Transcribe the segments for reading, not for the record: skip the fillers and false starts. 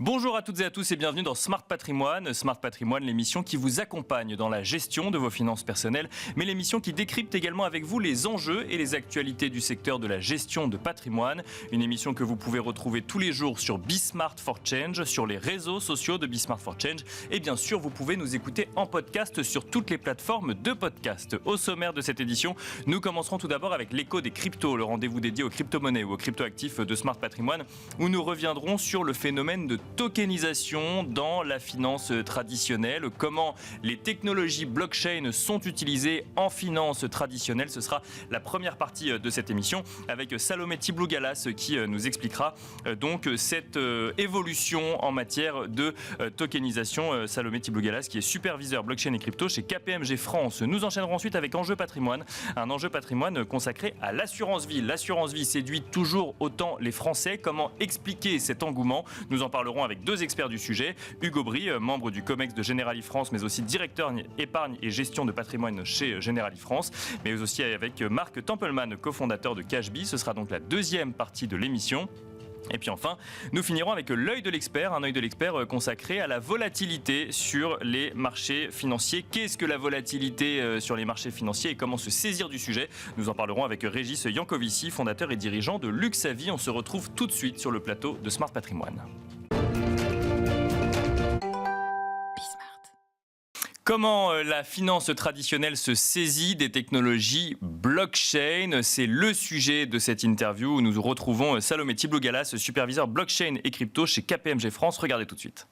Bonjour à toutes et à tous et bienvenue dans Smart Patrimoine. Smart Patrimoine, l'émission qui vous accompagne dans la gestion de vos finances personnelles, mais l'émission qui décrypte également avec vous les enjeux et les actualités du secteur de la gestion de patrimoine. Une émission que vous pouvez retrouver tous les jours sur Bismart for Change, sur les réseaux sociaux de Bismart for Change. Et bien sûr, vous pouvez nous écouter en podcast sur toutes les plateformes de podcast. Au sommaire de cette édition, nous commencerons tout d'abord avec l'écho des cryptos, le rendez-vous dédié aux crypto-monnaies ou aux crypto-actifs de Smart Patrimoine, où nous reviendrons sur le phénomène de tokenisation dans la finance traditionnelle, comment les technologies blockchain sont utilisées en finance traditionnelle. Ce sera la première partie de cette émission avec Salomé Tiblougalas qui nous expliquera donc cette évolution en matière de tokenisation. Salomé Tiblougalas qui est superviseur blockchain et crypto chez KPMG France. Nous enchaînerons ensuite avec Enjeu Patrimoine, un enjeu patrimoine consacré à l'assurance vie. L'assurance vie séduit toujours autant les Français. Comment expliquer cet engouement? Nous en parlerons avec deux experts du sujet. Hugo Bry, membre du COMEX de Generali France, mais aussi directeur épargne et gestion de patrimoine chez Generali France, mais aussi avec Marc Tempelman, cofondateur de Cashbee. Ce sera donc la deuxième partie de l'émission. Et puis enfin, nous finirons avec l'œil de l'expert, un œil de l'expert consacré à la volatilité sur les marchés financiers. Qu'est-ce que la volatilité sur les marchés financiers et comment se saisir du sujet? Nous en parlerons avec Régis Yankovici, fondateur et dirigeant de Luxavie. On se retrouve tout de suite sur le plateau de Smart Patrimoine. Comment la finance traditionnelle se saisit des technologies blockchain? C'est le sujet de cette interview où nous retrouvons Salomé Tiblougalas, superviseur blockchain et crypto chez KPMG France. Regardez tout de suite.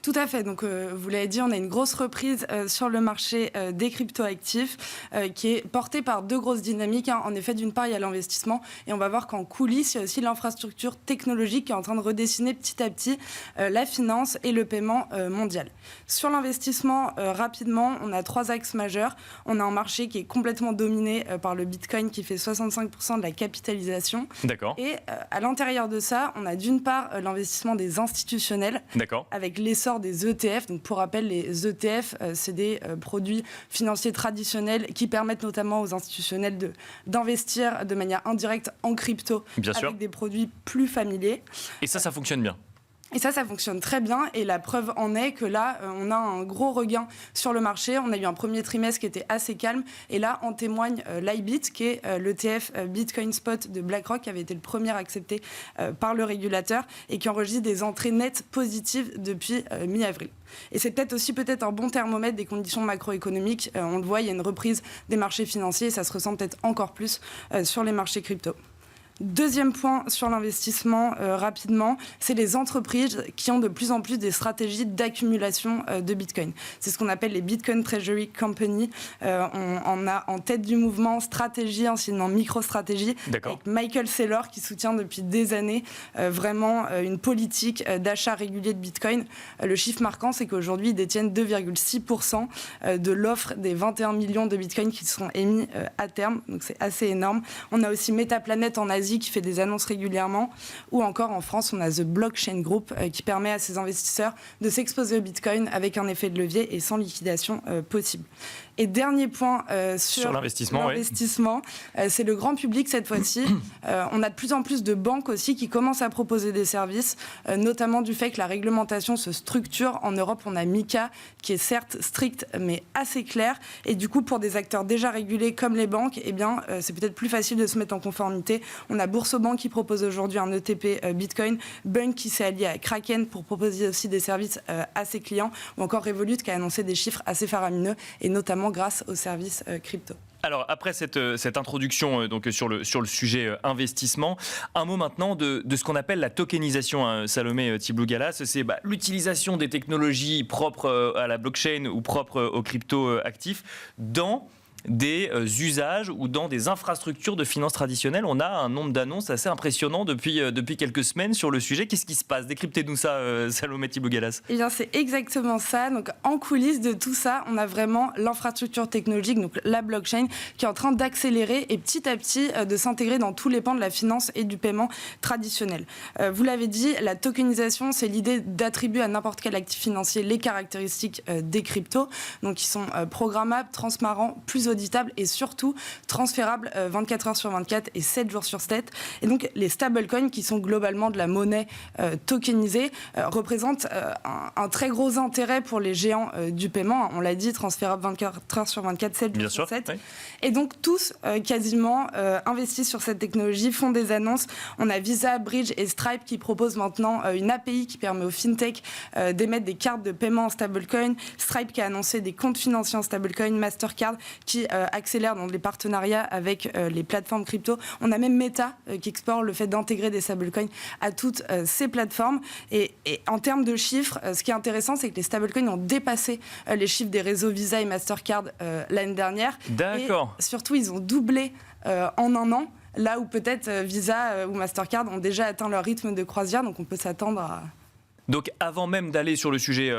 Tout à fait. Donc, vous l'avez dit, on a une grosse reprise sur le marché des cryptoactifs qui est portée par deux grosses dynamiques. En effet, d'une part, il y a l'investissement et on va voir qu'en coulisses, il y a aussi l'infrastructure technologique qui est en train de redessiner petit à petit la finance et le paiement mondial. Sur l'investissement, rapidement, on a trois axes majeurs. On a un marché qui est complètement dominé par le Bitcoin qui fait 65% de la capitalisation. D'accord. Et à l'intérieur de ça, on a d'une part l'investissement des institutionnels. D'accord. Avec l'essor des ETF. Donc, pour rappel, les ETF, c'est des produits financiers traditionnels qui permettent notamment aux institutionnels d'investir de manière indirecte en crypto. Bien avec sûr. Des produits plus familiers. Et ça fonctionne bien. Et ça fonctionne très bien. Et la preuve en est que là, on a un gros regain sur le marché. On a eu un premier trimestre qui était assez calme. Et là, en témoigne l'IBIT, qui est l'ETF Bitcoin Spot de BlackRock, qui avait été le premier accepté par le régulateur et qui enregistre des entrées nettes positives depuis mi-avril. Et c'est peut-être un bon thermomètre des conditions macroéconomiques. On le voit, il y a une reprise des marchés financiers et ça se ressent peut-être encore plus sur les marchés crypto. Deuxième point sur l'investissement, rapidement, c'est les entreprises qui ont de plus en plus des stratégies d'accumulation de Bitcoin. C'est ce qu'on appelle les Bitcoin Treasury Company. On a en tête du mouvement Stratégie, anciennement MicroStrategy, avec Michael Saylor qui soutient depuis des années vraiment une politique d'achat régulier de Bitcoin. Le chiffre marquant, c'est qu'aujourd'hui, ils détiennent 2,6% de l'offre des 21 millions de Bitcoin qui seront émis à terme. Donc c'est assez énorme. On a aussi Metaplanet en Asie qui fait des annonces régulièrement, ou encore en France, on a The Blockchain Group qui permet à ses investisseurs de s'exposer au Bitcoin avec un effet de levier et sans liquidation possible. Et dernier point sur l'investissement, c'est le grand public cette fois-ci. On a de plus en plus de banques aussi qui commencent à proposer des services, notamment du fait que la réglementation se structure. En Europe, on a MiCA qui est certes strict mais assez clair. Et du coup, pour des acteurs déjà régulés comme les banques, eh bien, c'est peut-être plus facile de se mettre en conformité. On a Boursorama qui propose aujourd'hui un ETP Bitcoin, Bunk qui s'est allié à Kraken pour proposer aussi des services à ses clients, ou encore Revolut qui a annoncé des chiffres assez faramineux, et notamment grâce aux services crypto. Alors après cette introduction donc sur le sujet investissement, un mot maintenant de ce qu'on appelle la tokenisation, Salomé Tiblougalas. C'est l'utilisation des technologies propres à la blockchain ou propres aux crypto-actifs dans des usages ou dans des infrastructures de finances traditionnelles. On a un nombre d'annonces assez impressionnant depuis quelques semaines sur le sujet. Qu'est-ce qui se passe? Décryptez-nous ça, Salomé Tiblougalas. Eh bien, c'est exactement ça. Donc, en coulisses de tout ça, on a vraiment l'infrastructure technologique, donc la blockchain, qui est en train d'accélérer et petit à petit de s'intégrer dans tous les pans de la finance et du paiement traditionnel. Vous l'avez dit, la tokenisation, c'est l'idée d'attribuer à n'importe quel actif financier les caractéristiques des cryptos, donc qui sont programmables, transparents, plus auditables et surtout transférables 24 heures sur 24 et 7 jours sur 7. Et donc les stablecoins, qui sont globalement de la monnaie tokenisée, représentent un très gros intérêt pour les géants du paiement. On l'a dit, transférables 24 heures sur 24, 7 jours sur 7. Oui. Et donc tous quasiment investissent sur cette technologie, font des annonces. On a Visa, Bridge et Stripe qui proposent maintenant une API qui permet aux fintech d'émettre des cartes de paiement en stablecoin. Stripe qui a annoncé des comptes financiers en stablecoin. Mastercard qui accélère dans les partenariats avec les plateformes crypto. On a même Meta qui explore le fait d'intégrer des stablecoins à toutes ces plateformes. Et en termes de chiffres, ce qui est intéressant, c'est que les stablecoins ont dépassé les chiffres des réseaux Visa et Mastercard l'année dernière. D'accord. Et surtout, ils ont doublé en un an, là où peut-être Visa ou Mastercard ont déjà atteint leur rythme de croisière. Donc on peut s'attendre à... Donc avant même d'aller sur le sujet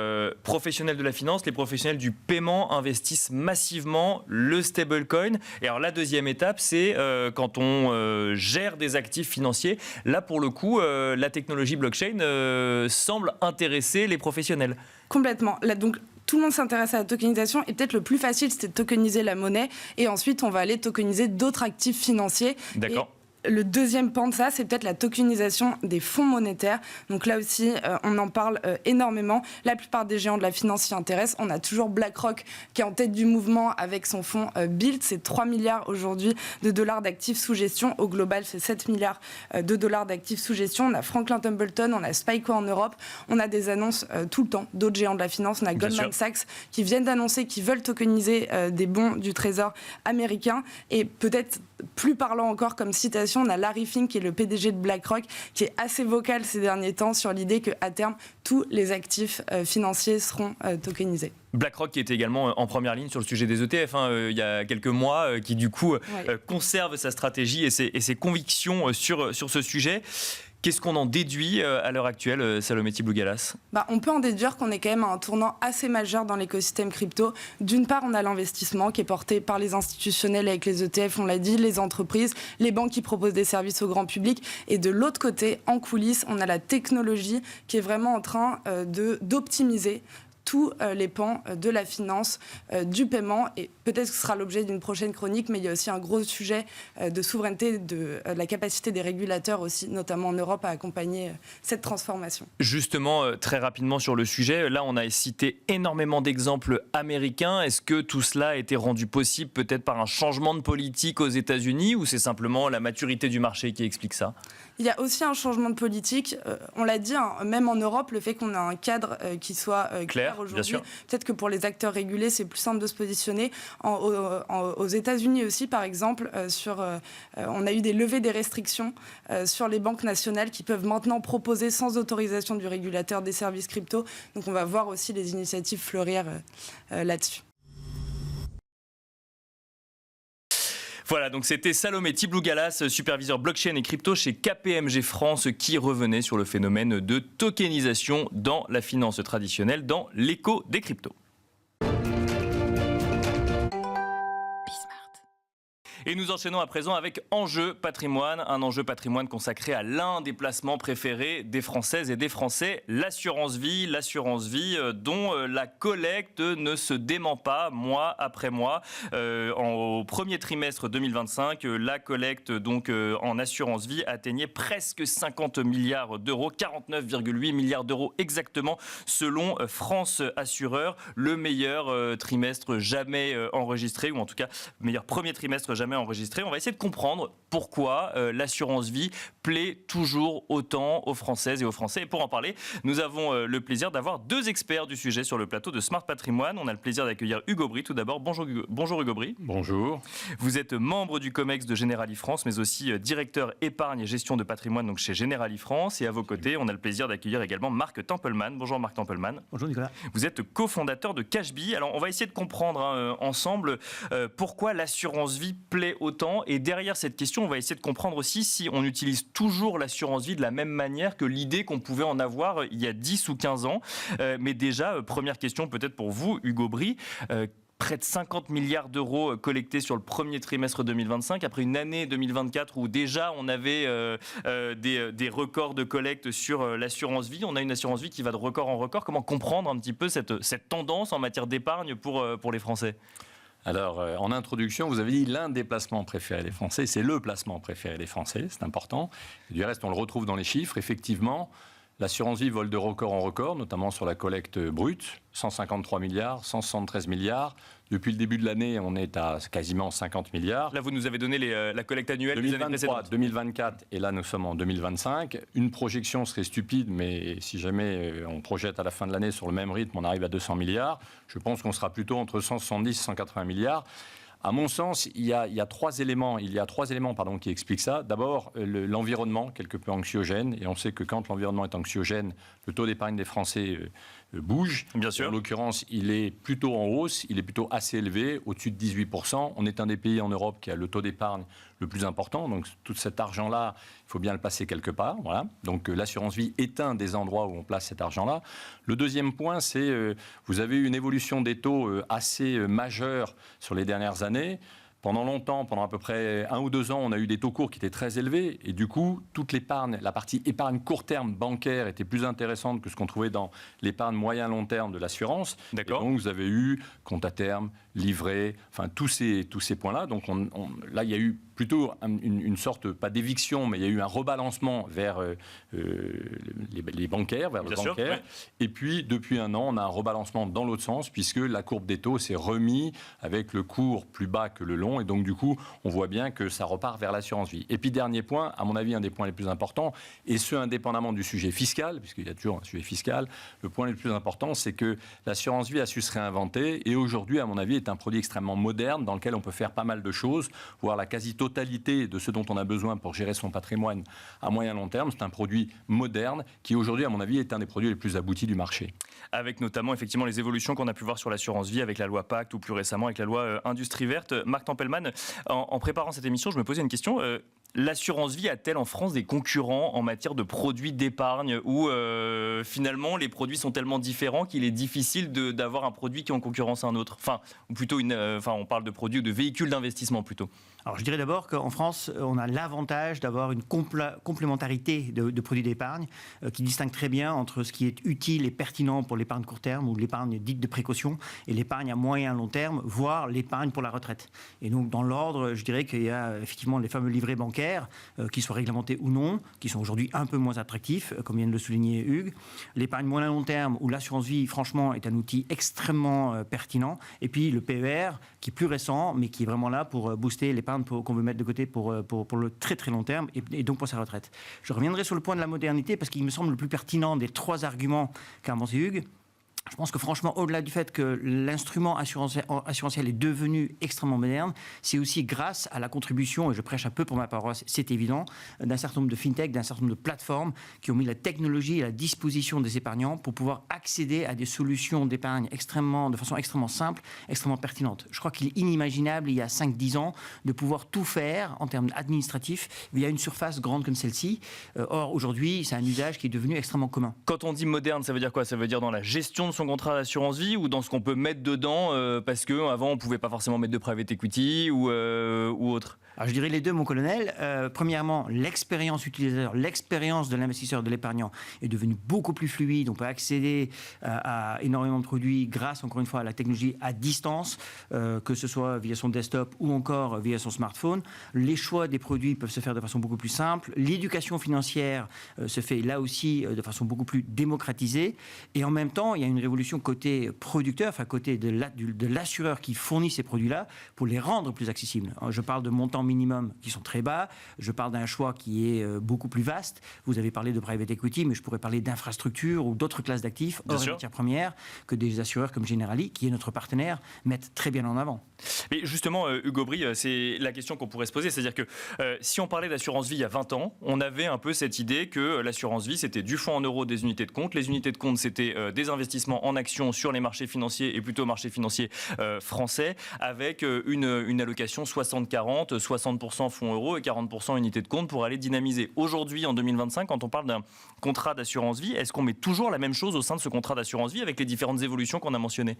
professionnel de la finance, les professionnels du paiement investissent massivement le stablecoin. Et alors la deuxième étape, c'est quand on gère des actifs financiers. Là pour le coup, la technologie blockchain semble intéresser les professionnels. Complètement. Là, donc, tout le monde s'intéresse à la tokenisation et peut-être le plus facile, c'était de tokeniser la monnaie et ensuite on va aller tokeniser d'autres actifs financiers. D'accord. Le deuxième pan de ça, c'est peut-être la tokenisation des fonds monétaires. Donc là aussi, on en parle énormément. La plupart des géants de la finance s'y intéressent. On a toujours BlackRock qui est en tête du mouvement avec son fonds Build. C'est 3 milliards aujourd'hui de dollars d'actifs sous gestion. Au global, c'est 7 milliards de dollars d'actifs sous gestion. On a Franklin Templeton, on a Spyco en Europe. On a des annonces tout le temps d'autres géants de la finance. On a Goldman Sachs qui viennent d'annoncer qu'ils veulent tokeniser des bons du Trésor américain. Et peut-être plus parlant encore comme citation, on a Larry Fink, qui est le PDG de BlackRock, qui est assez vocal ces derniers temps sur l'idée qu'à terme, tous les actifs financiers seront tokenisés. BlackRock qui était également en première ligne sur le sujet des ETF il y a quelques mois, qui du coup conserve sa stratégie et ses convictions sur ce sujet. Qu'est-ce qu'on en déduit à l'heure actuelle, Salomé Tiblou-Galas ? On peut en déduire qu'on est quand même à un tournant assez majeur dans l'écosystème crypto. D'une part, on a l'investissement qui est porté par les institutionnels avec les ETF, on l'a dit, les entreprises, les banques qui proposent des services au grand public. Et de l'autre côté, en coulisses, on a la technologie qui est vraiment en train d'optimiser tous les pans de la finance, du paiement, et peut-être que ce sera l'objet d'une prochaine chronique, mais il y a aussi un gros sujet de souveraineté, de la capacité des régulateurs aussi, notamment en Europe, à accompagner cette transformation. Justement, très rapidement sur le sujet, là on a cité énormément d'exemples américains. Est-ce que tout cela a été rendu possible peut-être par un changement de politique aux États-Unis, ou c'est simplement la maturité du marché qui explique ça ? Il y a aussi un changement de politique. On l'a dit, même en Europe, le fait qu'on a un cadre qui soit clair aujourd'hui. Peut-être que pour les acteurs régulés, c'est plus simple de se positionner. Aux États-Unis aussi, par exemple, on a eu des levées des restrictions sur les banques nationales qui peuvent maintenant proposer sans autorisation du régulateur des services crypto. Donc on va voir aussi les initiatives fleurir là-dessus. Voilà, donc c'était Salomé Tiblou-Galas, superviseur blockchain et crypto chez KPMG France, qui revenait sur le phénomène de tokenisation dans la finance traditionnelle, dans l'écho des cryptos. Et nous enchaînons à présent avec Enjeu Patrimoine, un enjeu patrimoine consacré à l'un des placements préférés des Françaises et des Français, l'assurance vie dont la collecte ne se dément pas mois après mois. Au premier trimestre 2025, la collecte donc en assurance vie atteignait presque 50 milliards d'euros, 49,8 milliards d'euros exactement, selon France Assureur, le meilleur trimestre jamais enregistré, ou en tout cas meilleur premier trimestre jamais enregistré. On va essayer de comprendre pourquoi l'assurance vie plaît toujours autant aux Françaises et aux Français. Et pour en parler, nous avons le plaisir d'avoir deux experts du sujet sur le plateau de Smart Patrimoine. On a le plaisir d'accueillir Hugo Bry tout d'abord. Bonjour Hugo Bry. Bonjour. Vous êtes membre du COMEX de Generali France, mais aussi directeur épargne et gestion de patrimoine donc chez Generali France. Et à vos côtés, on a le plaisir d'accueillir également Marc Tempelman. Bonjour Marc Tempelman. Bonjour Nicolas. Vous êtes cofondateur de Cashbee. Alors on va essayer de comprendre ensemble pourquoi l'assurance vie plaît autant. Et derrière cette question, on va essayer de comprendre aussi si on utilise toujours l'assurance vie de la même manière que l'idée qu'on pouvait en avoir il y a 10 ou 15 ans. Mais déjà, première question peut-être pour vous, Hugo Bry. Près de 50 milliards d'euros collectés sur le premier trimestre 2025, après une année 2024 où déjà on avait des records de collecte sur l'assurance vie. On a une assurance vie qui va de record en record. Comment comprendre un petit peu cette tendance en matière d'épargne pour les Français ? Alors, en introduction, vous avez dit l'un des placements préférés des Français, c'est le placement préféré des Français, c'est important. Et du reste, on le retrouve dans les chiffres. Effectivement, l'assurance vie vole de record en record, notamment sur la collecte brute, 153 milliards, 173 milliards. Depuis le début de l'année, on est à quasiment 50 milliards. Là, vous nous avez donné la collecte annuelle 2023, des années précédentes. 2024, et là, nous sommes en 2025. Une projection serait stupide, mais si jamais on projette à la fin de l'année sur le même rythme, on arrive à 200 milliards. Je pense qu'on sera plutôt entre 170 et 180 milliards. À mon sens, il y a trois éléments qui expliquent ça. D'abord, l'environnement, quelque peu anxiogène. Et on sait que quand l'environnement est anxiogène, le taux d'épargne des Français bouge. Bien sûr. En l'occurrence, il est plutôt en hausse, il est plutôt assez élevé, au-dessus de 18%. On est un des pays en Europe qui a le taux d'épargne le plus important. Donc tout cet argent-là, il faut bien le placer quelque part. Voilà. Donc l'assurance vie est un des endroits où on place cet argent-là. Le deuxième point, c'est vous avez eu une évolution des taux assez majeure sur les dernières années. Pendant longtemps, pendant à peu près 1 ou 2 ans, on a eu des taux courts qui étaient très élevés. Et du coup, toute l'épargne, la partie épargne court terme bancaire était plus intéressante que ce qu'on trouvait dans l'épargne moyen-long terme de l'assurance. D'accord. Et donc, vous avez eu compte à terme, livret, enfin tous ces points-là. Donc là, il y a eu plutôt une sorte, pas d'éviction, mais il y a eu un rebalancement vers les bancaires, vers le bancaire. Sûr, ouais. Et puis, depuis 1 an, on a un rebalancement dans l'autre sens, puisque la courbe des taux s'est remise avec le court plus bas que le long. Et donc, du coup, on voit bien que ça repart vers l'assurance vie. Et puis, dernier point, à mon avis, un des points les plus importants, et ce, indépendamment du sujet fiscal, puisqu'il y a toujours un sujet fiscal, le point le plus important, c'est que l'assurance vie a su se réinventer. Et aujourd'hui, à mon avis, est un produit extrêmement moderne dans lequel on peut faire pas mal de choses, voire la quasi-totalité de ce dont on a besoin pour gérer son patrimoine à moyen long terme. C'est un produit moderne qui, aujourd'hui, à mon avis, est un des produits les plus aboutis du marché. Avec notamment, effectivement, les évolutions qu'on a pu voir sur l'assurance vie avec la loi Pacte ou plus récemment avec la loi Industrie Verte. Marc Tempelman, en préparant cette émission, je me posais une question. L'assurance vie a-t-elle en France des concurrents en matière de produits d'épargne où finalement les produits sont tellement différents qu'il est difficile d'avoir un produit qui est en concurrence à un autre, ou plutôt on parle de produits ou de véhicules d'investissement plutôt. Alors je dirais d'abord qu'en France, on a l'avantage d'avoir une complémentarité de produits d'épargne qui distingue très bien entre ce qui est utile et pertinent pour l'épargne court terme ou l'épargne dite de précaution et l'épargne à moyen long terme, voire l'épargne pour la retraite. Et donc dans l'ordre, je dirais qu'il y a effectivement les fameux livrets bancaires, qu'ils soient réglementés ou non, qui sont aujourd'hui un peu moins attractifs, comme vient de le souligner Hugues. L'épargne moyen long terme ou l'assurance vie, franchement, est un outil extrêmement pertinent. Et puis le PER, qui est plus récent, mais qui est vraiment là pour booster l'épargne qu'on veut mettre de côté pour le très très long terme et donc pour sa retraite. Je reviendrai sur le point de la modernité parce qu'il me semble le plus pertinent des 3 arguments qu'a avancé Hugues. Je pense que franchement, au-delà du fait que l'instrument assurantiel est devenu extrêmement moderne, c'est aussi grâce à la contribution, et je prêche un peu pour ma paroisse, c'est évident, d'un certain nombre de fintech, d'un certain nombre de plateformes qui ont mis la technologie à la disposition des épargnants pour pouvoir accéder à des solutions d'épargne de façon extrêmement simple, extrêmement pertinente. Je crois qu'il est inimaginable, il y a 5-10 ans, de pouvoir tout faire en termes administratifs via une surface grande comme celle-ci. Or, aujourd'hui, c'est un usage qui est devenu extrêmement commun. Quand on dit moderne, ça veut dire quoi? Ça veut dire dans la gestion de son contrat d'assurance vie ou dans ce qu'on peut mettre dedans parce qu'avant on ne pouvait pas forcément mettre de private equity ou autre? Alors, je dirais les deux, mon colonel. Premièrement, l'expérience utilisateur, l'expérience de l'investisseur, de l'épargnant est devenue beaucoup plus fluide. On peut accéder à énormément de produits grâce, encore une fois, à la technologie à distance, que ce soit via son desktop ou encore via son smartphone. Les choix des produits peuvent se faire de façon beaucoup plus simple. L'éducation financière se fait là aussi de façon beaucoup plus démocratisée. Et en même temps, il y a une révolution côté producteur, enfin côté de l'assureur qui fournit ces produits-là pour les rendre plus accessibles. Je parle de montants minimum qui sont très bas. Je parle d'un choix qui est beaucoup plus vaste. Vous avez parlé de private equity, mais je pourrais parler d'infrastructures ou d'autres classes d'actifs hors matières premières que des assureurs comme Generali, qui est notre partenaire, mettent très bien en avant. Mais justement, Hugues Aubry, c'est la question qu'on pourrait se poser. C'est-à-dire que si on parlait d'assurance vie il y a 20 ans, on avait un peu cette idée que l'assurance vie, c'était du fonds en euros, des unités de compte. Les unités de compte, c'était des investissements en actions sur les marchés financiers et plutôt marchés financiers français, avec une allocation 60-40, 60% fonds euros et 40% unités de compte pour aller dynamiser. Aujourd'hui, en 2025, quand on parle d'un contrat d'assurance vie, est-ce qu'on met toujours la même chose au sein de ce contrat d'assurance vie avec les différentes évolutions qu'on a mentionnées?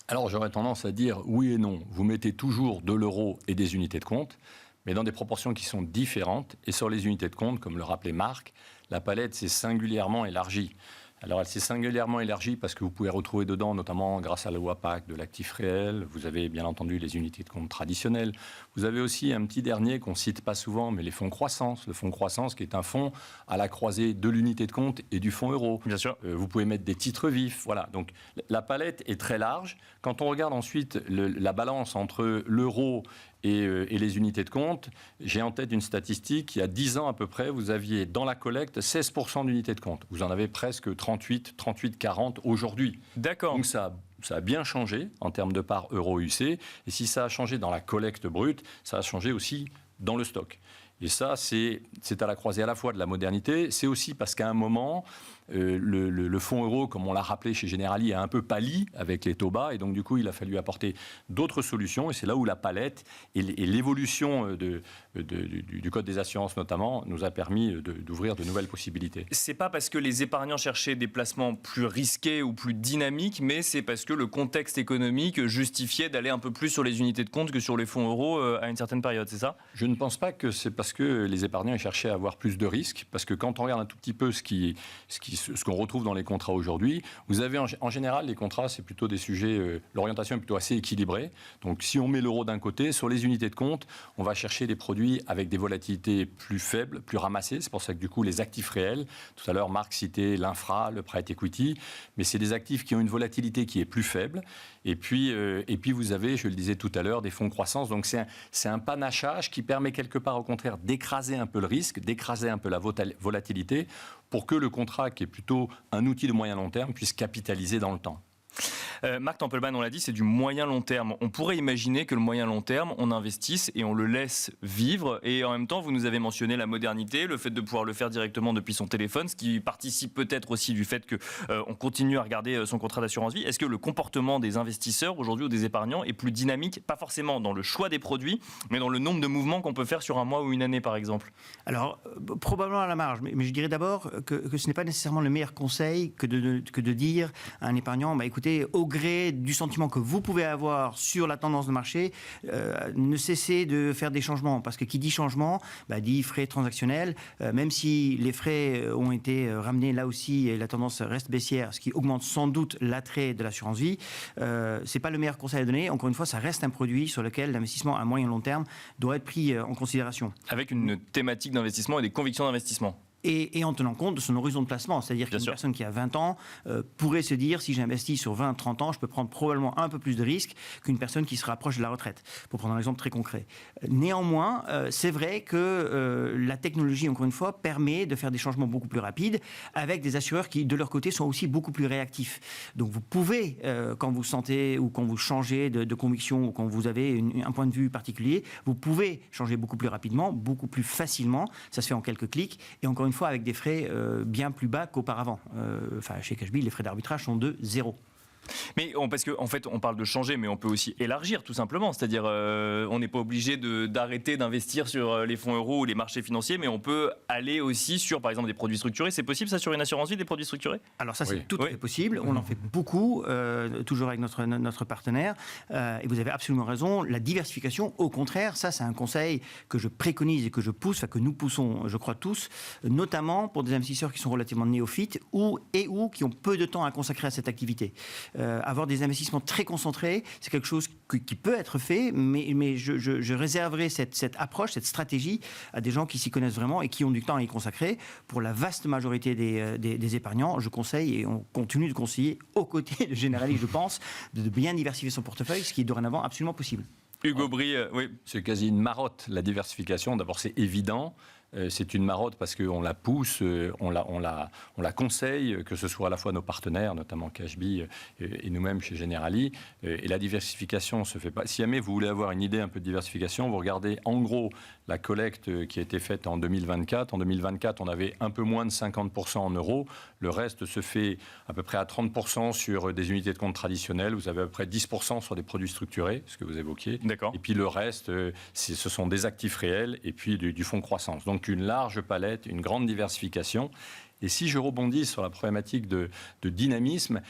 Alors j'aurais tendance à dire oui et non. Vous mettez toujours de l'euro et des unités de compte, mais dans des proportions qui sont différentes. Et sur les unités de compte, comme le rappelait Marc, la palette s'est singulièrement élargie. Alors, elle s'est singulièrement élargie parce que vous pouvez retrouver dedans, notamment grâce à la loi PAC, de l'actif réel. Vous avez bien entendu les unités de compte traditionnelles. Vous avez aussi un petit dernier qu'on ne cite pas souvent, mais les fonds croissance. Le fonds croissance qui est un fonds à la croisée de l'unité de compte et du fonds euro. Bien sûr. Vous pouvez mettre des titres vifs. Voilà. Donc, la palette est très large. Quand on regarde ensuite la balance entre l'euro et les unités de compte, j'ai en tête une statistique, il y a 10 ans à peu près, vous aviez dans la collecte 16% d'unités de compte. Vous en avez presque 38, 40 aujourd'hui. D'accord. Donc ça a bien changé en termes de part euro-UC. Et si ça a changé dans la collecte brute, ça a changé aussi dans le stock. Et ça, c'est à la croisée à la fois de la modernité, c'est aussi parce qu'à un moment, le fonds euro, comme on l'a rappelé chez Generali, a un peu pâli avec les taux bas, et donc du coup, il a fallu apporter d'autres solutions, et c'est là où la palette et l'évolution du Code des assurances notamment nous a permis d'ouvrir de nouvelles possibilités. C'est pas parce que les épargnants cherchaient des placements plus risqués ou plus dynamiques, mais c'est parce que le contexte économique justifiait d'aller un peu plus sur les unités de compte que sur les fonds euros à une certaine période, c'est ça? Je ne pense pas que c'est parce que les épargnants cherchaient à avoir plus de risques, parce que quand on regarde un tout petit peu ce qu'on retrouve dans les contrats aujourd'hui, vous avez en général les contrats, c'est plutôt des sujets, l'orientation est plutôt assez équilibrée. Donc si on met l'euro d'un côté, sur les unités de compte, on va chercher des produits avec des volatilités plus faibles, plus ramassées. C'est pour ça que du coup les actifs réels, tout à l'heure Marc citait l'infra, le private equity, mais c'est des actifs qui ont une volatilité qui est plus faible. Et puis vous avez, je le disais tout à l'heure, des fonds de croissance. Donc c'est un panachage qui permet quelque part au contraire d'écraser un peu le risque, d'écraser un peu la volatilité pour que le contrat, qui est plutôt un outil de moyen long terme, puisse capitaliser dans le temps. Marc Tempelman, on l'a dit, c'est du moyen-long terme. On pourrait imaginer que le moyen-long terme, on investisse et on le laisse vivre. Et en même temps, vous nous avez mentionné la modernité, le fait de pouvoir le faire directement depuis son téléphone, ce qui participe peut-être aussi du fait qu'on continue à regarder son contrat d'assurance vie. Est-ce que le comportement des investisseurs aujourd'hui ou des épargnants est plus dynamique, pas forcément dans le choix des produits, mais dans le nombre de mouvements qu'on peut faire sur un mois ou une année, par exemple? Alors, probablement à la marge, mais je dirais d'abord que ce n'est pas nécessairement le meilleur conseil que de dire à un épargnant, écoutez, au gré du sentiment que vous pouvez avoir sur la tendance de marché, ne cessez de faire des changements, parce que qui dit changement, dit frais transactionnels, même si les frais ont été ramenés là aussi et la tendance reste baissière, ce qui augmente sans doute l'attrait de l'assurance vie, c'est pas le meilleur conseil à donner. Encore une fois, ça reste un produit sur lequel l'investissement à moyen et long terme doit être pris en considération. Avec une thématique d'investissement et des convictions d'investissement. Et en tenant compte de son horizon de placement. C'est-à-dire qu'une personne qui a 20 ans pourrait se dire, si j'investis sur 20-30 ans, je peux prendre probablement un peu plus de risques qu'une personne qui se rapproche de la retraite, pour prendre un exemple très concret. Néanmoins, c'est vrai que la technologie, encore une fois, permet de faire des changements beaucoup plus rapides avec des assureurs qui, de leur côté, sont aussi beaucoup plus réactifs. Donc vous pouvez, quand vous sentez ou quand vous changez de conviction ou quand vous avez un point de vue particulier, vous pouvez changer beaucoup plus rapidement, beaucoup plus facilement. Ça se fait en quelques clics. Et encore une fois, avec des frais bien plus bas qu'auparavant. Chez Cashby, les frais d'arbitrage sont de 0. Mais parce qu'en fait, on parle de changer, mais on peut aussi élargir tout simplement. C'est-à-dire, on n'est pas obligé d'arrêter d'investir sur les fonds euros ou les marchés financiers, mais on peut aller aussi sur, par exemple, des produits structurés. C'est possible, ça, sur une assurance vie, des produits structurés? Alors ça, c'est tout à fait possible. On en fait beaucoup, toujours avec notre partenaire. Et vous avez absolument raison. La diversification, au contraire, ça, c'est un conseil que je préconise et que je pousse, que nous poussons, je crois tous, notamment pour des investisseurs qui sont relativement néophytes ou qui ont peu de temps à consacrer à cette activité. Avoir des investissements très concentrés, c'est quelque chose qui peut être fait, mais je réserverai cette approche, cette stratégie à des gens qui s'y connaissent vraiment et qui ont du temps à y consacrer. Pour la vaste majorité des épargnants, je conseille, et on continue de conseiller aux côtés de Generali, je pense, de bien diversifier son portefeuille, ce qui est dorénavant absolument possible. Hugo Bry, oui. C'est quasi une marotte, la diversification. D'abord, c'est évident. C'est une marotte parce qu'on la pousse, on la conseille, que ce soit à la fois nos partenaires, notamment Cashby et nous-mêmes chez Generali. Et la diversification ne se fait pas. Si jamais vous voulez avoir une idée un peu de diversification, vous regardez en gros la collecte qui a été faite en 2024. En 2024, on avait un peu moins de 50% en euros. Le reste se fait à peu près à 30% sur des unités de compte traditionnelles. Vous avez à peu près 10% sur des produits structurés, ce que vous évoquiez. D'accord. Et puis le reste, ce sont des actifs réels et puis du fonds croissance. Donc donc une large palette, une grande diversification. Et si je rebondis sur la problématique de dynamisme,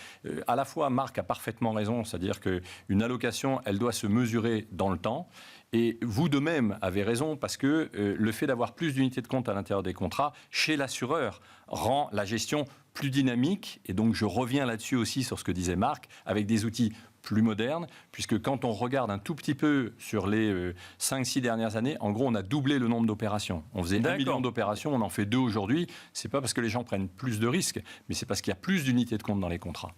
à la fois Marc a parfaitement raison, c'est-à-dire qu'une allocation, elle doit se mesurer dans le temps. Et vous de même avez raison, parce que le fait d'avoir plus d'unités de compte à l'intérieur des contrats, chez l'assureur, rend la gestion plus dynamique. Et donc je reviens là-dessus aussi sur ce que disait Marc, avec des outils plus modernes, puisque quand on regarde un tout petit peu sur les 5-6 dernières années, en gros, on a doublé le nombre d'opérations. On faisait 1 million d'opérations, on en fait 2 aujourd'hui. C'est pas parce que les gens prennent plus de risques, mais c'est parce qu'il y a plus d'unités de compte dans les contrats.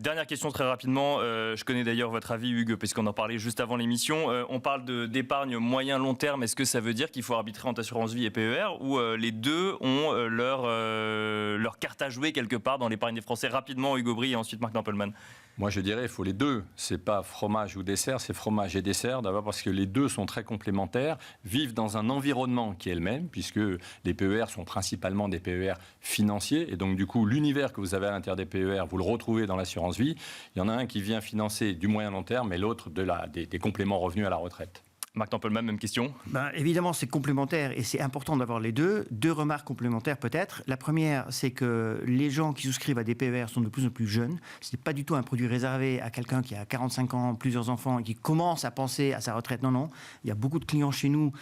Dernière question très rapidement, je connais d'ailleurs votre avis Hugues, puisqu'on en parlait juste avant l'émission. On parle d'épargne moyen-long terme, est-ce que ça veut dire qu'il faut arbitrer entre assurance vie et PER, ou les deux ont leur carte à jouer quelque part dans l'épargne des Français? Rapidement Hugues Aubry et ensuite Marc Tempelman. Moi, je dirais qu'il faut les deux. C'est pas fromage ou dessert, c'est fromage et dessert. D'abord parce que les deux sont très complémentaires, vivent dans un environnement qui est le même, puisque les PER sont principalement des PER financiers. Et donc, du coup, l'univers que vous avez à l'intérieur des PER, vous le retrouvez dans l'assurance vie. Il y en a un qui vient financer du moyen long terme et l'autre des compléments revenus à la retraite. Marc Tempelman, même question. Évidemment, c'est complémentaire et c'est important d'avoir les deux. 2 remarques complémentaires peut-être. La première, c'est que les gens qui souscrivent à des PER sont de plus en plus jeunes. Ce n'est pas du tout un produit réservé à quelqu'un qui a 45 ans, plusieurs enfants et qui commence à penser à sa retraite. Non, non. Il y a beaucoup de clients chez nous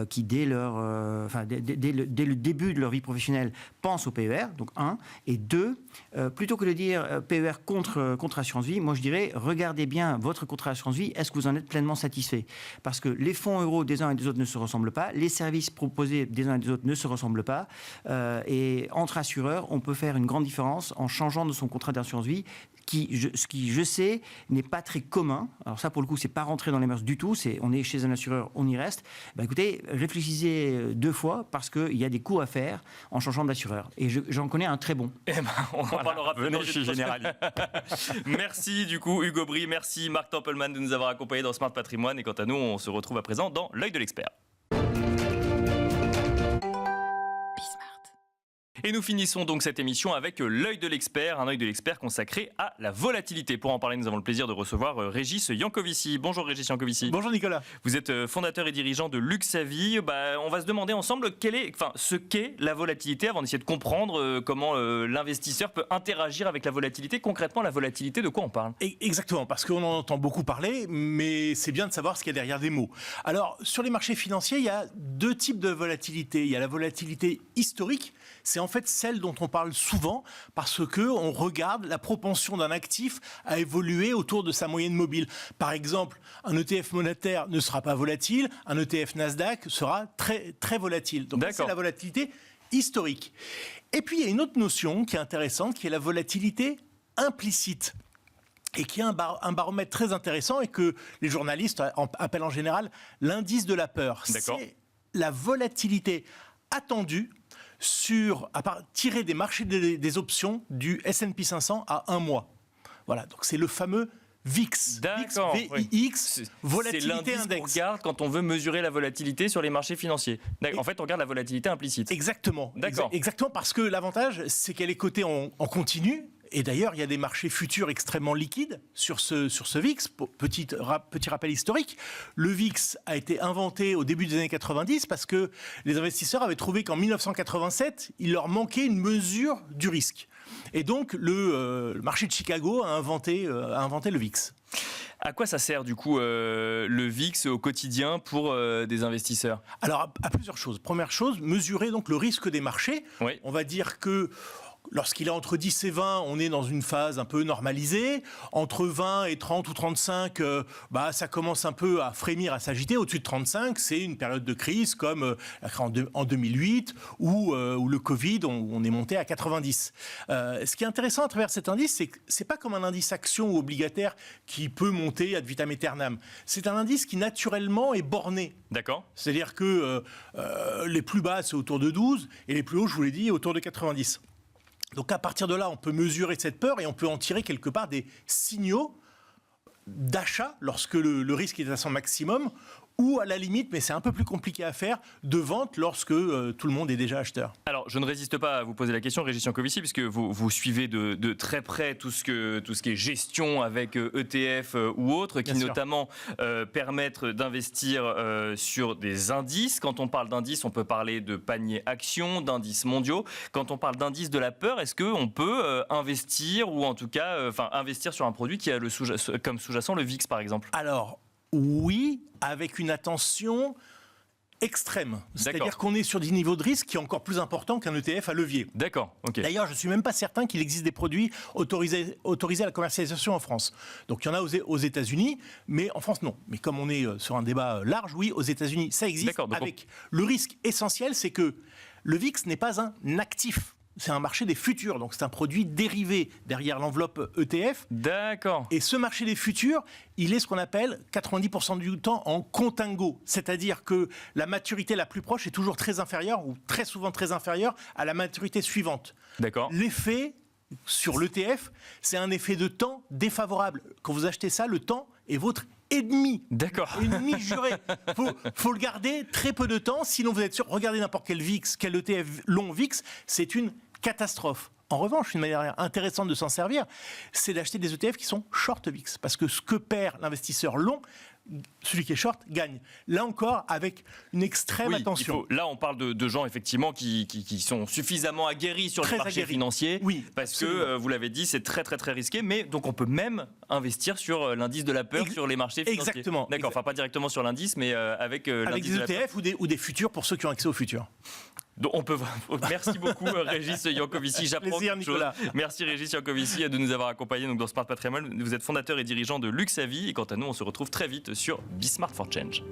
qui, dès le début de leur vie professionnelle, pensent au PER. Donc 1. Et 2, plutôt que de dire PER contre assurance vie, moi je dirais, regardez bien votre contrat assurance vie. Est-ce que vous en êtes pleinement satisfait? Parce que les fonds euros des uns et des autres ne se ressemblent pas, les services proposés des uns et des autres ne se ressemblent pas, et entre assureurs, on peut faire une grande différence en changeant de son contrat d'assurance vie, ce qui, je sais, n'est pas très commun. Alors ça, pour le coup, c'est pas rentré dans les mœurs du tout. On est chez un assureur, on y reste. Écoutez, réfléchissez 2 fois parce qu'il y a des coûts à faire en changeant d'assureur. Et j'en connais un très bon. On en parlera plus. Venez chez Generali. Merci du coup Hugues Aubry, merci Marc Tempelman de nous avoir accompagnés dans Smart Patrimoine. Et quant à nous, on se retrouve à présent dans l'œil de l'expert. Et nous finissons donc cette émission avec l'œil de l'expert, un œil de l'expert consacré à la volatilité. Pour en parler, nous avons le plaisir de recevoir Régis Yankovici. Bonjour Régis Yankovici. Bonjour Nicolas. Vous êtes fondateur et dirigeant de Luxavie. On va se demander ensemble ce qu'est la volatilité avant d'essayer de comprendre comment l'investisseur peut interagir avec la volatilité. Concrètement, la volatilité, de quoi on parle? Exactement, parce qu'on en entend beaucoup parler, mais c'est bien de savoir ce qu'il y a derrière des mots. Alors, sur les marchés financiers, il y a 2 types de volatilité. Il y a la volatilité historique. C'est en fait celle dont on parle souvent parce qu'on regarde la propension d'un actif à évoluer autour de sa moyenne mobile. Par exemple, un ETF monétaire ne sera pas volatile, un ETF Nasdaq sera très, très volatile. Donc c'est la volatilité historique. Et puis il y a une autre notion qui est intéressante, qui est la volatilité implicite. Et qui est un baromètre très intéressant et que les journalistes appellent en général l'indice de la peur. C'est la volatilité attendue tiré des marchés des options du S&P 500 à 1 mois. Voilà, donc c'est le fameux VIX. D'accord. VIX, volatilité index. C'est l'indice qu'on regarde quand on veut mesurer la volatilité sur les marchés financiers. En fait, on regarde la volatilité implicite. Exactement. D'accord. Exactement, parce que l'avantage, c'est qu'elle est cotée en continu. Et d'ailleurs, il y a des marchés futurs extrêmement liquides sur ce VIX. Petit rappel historique, le VIX a été inventé au début des années 90 parce que les investisseurs avaient trouvé qu'en 1987, il leur manquait une mesure du risque. Et donc, le marché de Chicago a inventé le VIX. À quoi ça sert du coup le VIX au quotidien pour des investisseurs? Alors, à plusieurs choses. Première chose, mesurer donc le risque des marchés. Oui. On va dire que lorsqu'il est entre 10 et 20, on est dans une phase un peu normalisée. Entre 20 et 30 ou 35, ça commence un peu à frémir, à s'agiter. Au-dessus de 35, c'est une période de crise comme en 2008 où le Covid, on est monté à 90. Ce qui est intéressant à travers cet indice, c'est que c'est pas comme un indice action ou obligataire qui peut monter ad vitam aeternam. C'est un indice qui naturellement est borné. D'accord. C'est-à-dire que les plus bas, c'est autour de 12 et les plus hauts, je vous l'ai dit, autour de 90. Donc à partir de là, on peut mesurer cette peur et on peut en tirer quelque part des signaux d'achat lorsque le risque est à son maximum ou à la limite, mais c'est un peu plus compliqué à faire, de vente lorsque tout le monde est déjà acheteur. Alors, je ne résiste pas à vous poser la question, Régis Jancovici, puisque vous suivez de très près tout ce qui est gestion avec ETF ou autres, qui notamment permettent d'investir sur des indices. Quand on parle d'indices, on peut parler de paniers actions, d'indices mondiaux. Quand on parle d'indices de la peur, est-ce qu'on peut investir, ou en tout cas investir sur un produit qui a comme sous-jacent le VIX, par exemple? Alors, oui, avec une attention extrême. C'est-à-dire qu'on est sur des niveaux de risque qui est encore plus important qu'un ETF à levier. D'accord, ok. D'ailleurs, je ne suis même pas certain qu'il existe des produits autorisés à la commercialisation en France. Donc, il y en a aux États-Unis, mais en France, non. Mais comme on est sur un débat large, oui, aux États-unis, ça existe. Avec le risque essentiel, c'est que le VIX n'est pas un actif. C'est un marché des futurs, donc c'est un produit dérivé derrière l'enveloppe ETF. D'accord. Et ce marché des futurs, il est ce qu'on appelle 90% du temps en contango. C'est-à-dire que la maturité la plus proche est toujours très inférieure, ou très souvent très inférieure, à la maturité suivante. D'accord. L'effet sur l'ETF, c'est un effet de temps défavorable. Quand vous achetez ça, le temps est votre ennemi. D'accord. Ennemi juré. Faut le garder très peu de temps, sinon vous êtes sûr. Regardez n'importe quel VIX, quel ETF long VIX, c'est une catastrophe. En revanche, une manière intéressante de s'en servir, c'est d'acheter des ETF qui sont short VIX. Parce que ce que perd l'investisseur long, celui qui est short gagne. Là encore, avec une extrême attention. Là, on parle de gens effectivement qui sont suffisamment aguerris sur le marché financier. Oui, parce que, vous l'avez dit, c'est très très très risqué. Mais donc on peut même investir sur l'indice de la peur sur les marchés financiers. Exactement. D'accord, enfin pas directement sur l'indice, mais avec l'indice des de la peur. ETF ou des futurs pour ceux qui ont accès aux futurs. Donc on peut... Merci beaucoup Régis Jancovici, j'apprends quelque chose. Merci Régis Jancovici de nous avoir accompagnés donc, dans Smart Patrimoine. Vous êtes fondateur et dirigeant de Luxavie et quant à nous on se retrouve très vite sur Be Smart for Change.